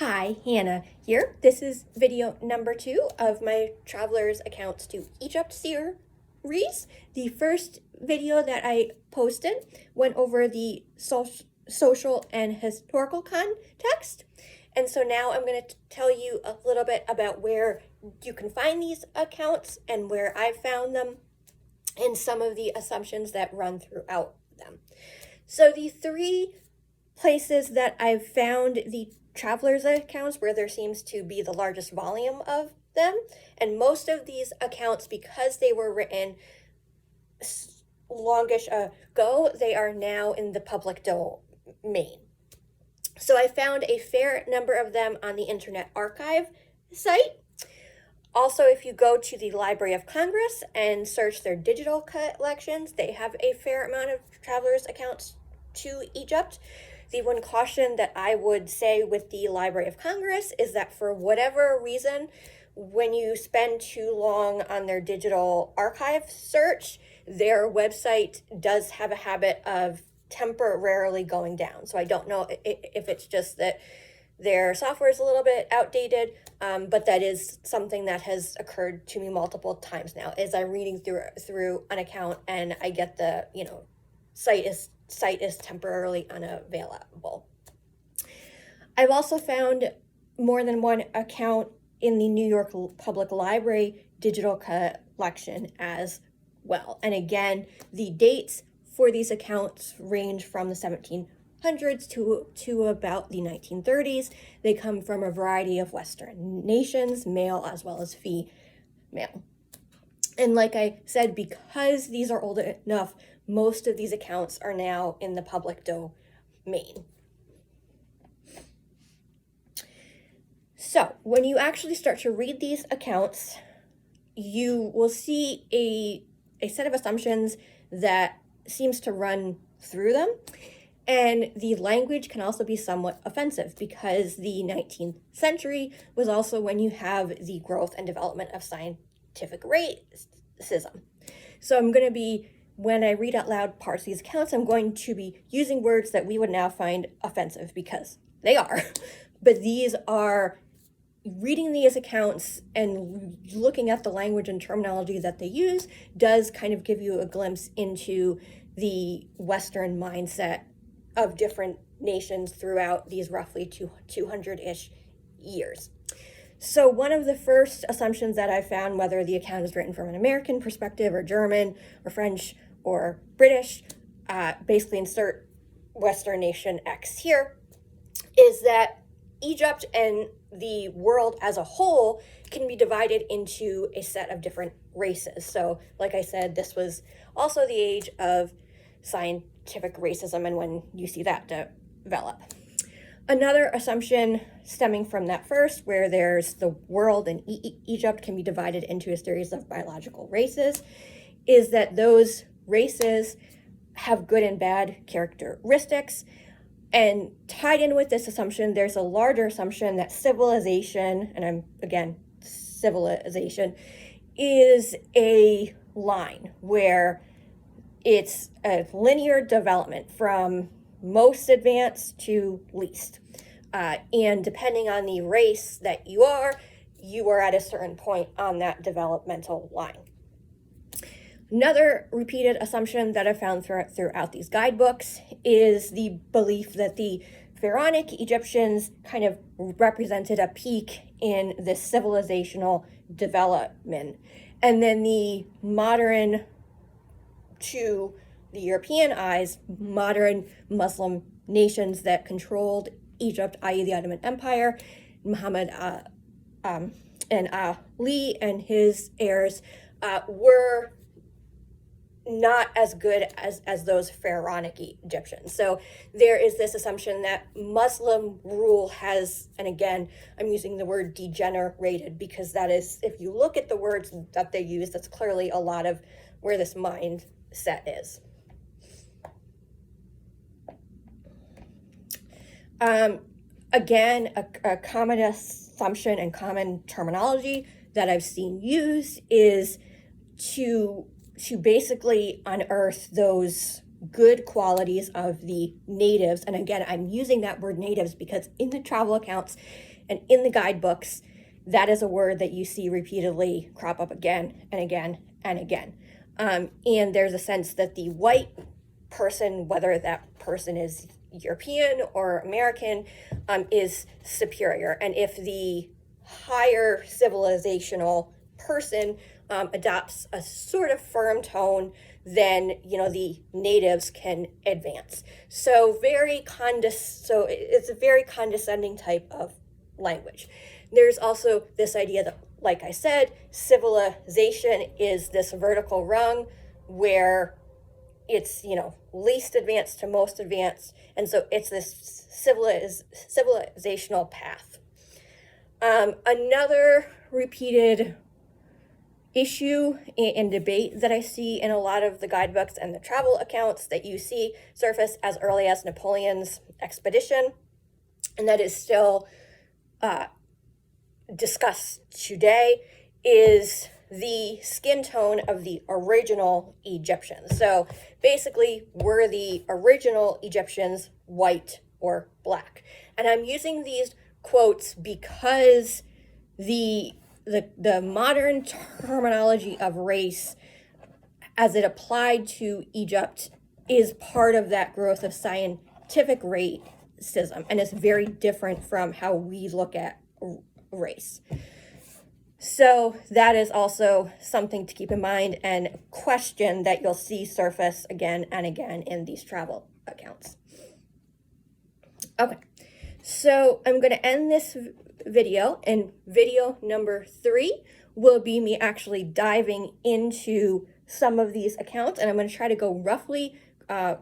Hi, Hannah here. This is video number 2 of my Traveler's Accounts to Egypt series. The first video that I posted went over the social and historical context. And so now I'm going to tell you a little bit about where you can find these accounts and where I found them and some of the assumptions that run throughout them. So the 3 places that I've found the traveler's accounts where there seems to be the largest volume of them, and most of these accounts, because they were written longish ago, they are now in the public domain. So I found a fair number of them on the Internet Archive site. Also, if you go to the Library of Congress and search their digital collections, they have a fair amount of travelers' accounts to Egypt. The one caution that I would say with the Library of Congress is that for whatever reason, when you spend too long on their digital archive search, their website does have a habit of temporarily going down. So I don't know if it's just that their software is a little bit outdated, but that is something that has occurred to me multiple times now as I'm reading through an account and I get the, site is temporarily unavailable. I've also found more than one account in the New York Public Library digital collection as well. And again, the dates for these accounts range from the 1700s to about the 1930s. They come from a variety of Western nations, male as well as female. And like I said, because these are old enough, most of these accounts are now in the public domain. So when you actually start to read these accounts, you will see a set of assumptions that seems to run through them. And the language can also be somewhat offensive because the 19th century was also when you have the growth and development of scientific racism. So I'm going to be, when I read out loud parts of these accounts, I'm going to be using words that we would now find offensive because they are. But these are, reading these accounts and looking at the language and terminology that they use does kind of give you a glimpse into the Western mindset of different nations throughout these roughly 200-ish years. So one of the first assumptions that I found, whether the account is written from an American perspective or German or French or British, basically insert Western nation X here, is that Egypt and the world as a whole can be divided into a set of different races. So like I said, this was also the age of scientific racism and when you see that develop. Another assumption stemming from that first, where there's the world and Egypt can be divided into a series of biological races, is that those races have good and bad characteristics. And tied in with this assumption, there's a larger assumption that civilization, and civilization, is a line where it's a linear development from most advanced to least. And depending on the race that you are at a certain point on that developmental line. Another repeated assumption that I found throughout these guidebooks is the belief that the pharaonic Egyptians kind of represented a peak in this civilizational development. And then the modern, to the European eyes, modern Muslim nations that controlled Egypt, i.e. the Ottoman Empire, Muhammad and Ali and his heirs were not as good as those pharaonic Egyptians. So there is this assumption that Muslim rule has, and again, I'm using the word degenerated because that is, if you look at the words that they use, that's clearly a lot of where this mindset is. Again, a common assumption and common terminology that I've seen used is to basically unearth those good qualities of the natives. And again, I'm using that word natives because in the travel accounts and in the guidebooks, that is a word that you see repeatedly crop up again and again and again. And there's a sense that the white person, whether that person is European or American, is superior. And if the higher civilizational person adopts a sort of firm tone, then the natives can advance. So it's a very condescending type of language. There's also this idea that, like I said, civilization is this vertical rung where it's least advanced to most advanced, and so it's this civilizational path. Another repeated issue and debate that I see in a lot of the guidebooks and the travel accounts that you see surface as early as Napoleon's expedition, and that is still discussed today, is the skin tone of the original Egyptians. So basically, were the original Egyptians white or black? And I'm using these quotes because the modern terminology of race as it applied to Egypt is part of that growth of scientific racism, and it's very different from how we look at race. So that is also something to keep in mind and question that you'll see surface again and again in these travel accounts. Okay, so I'm going to end this video, and video number 3 will be me actually diving into some of these accounts, and I'm going to try to go roughly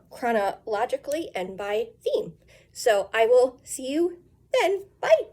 chronologically and by theme. So I will see you then. Bye.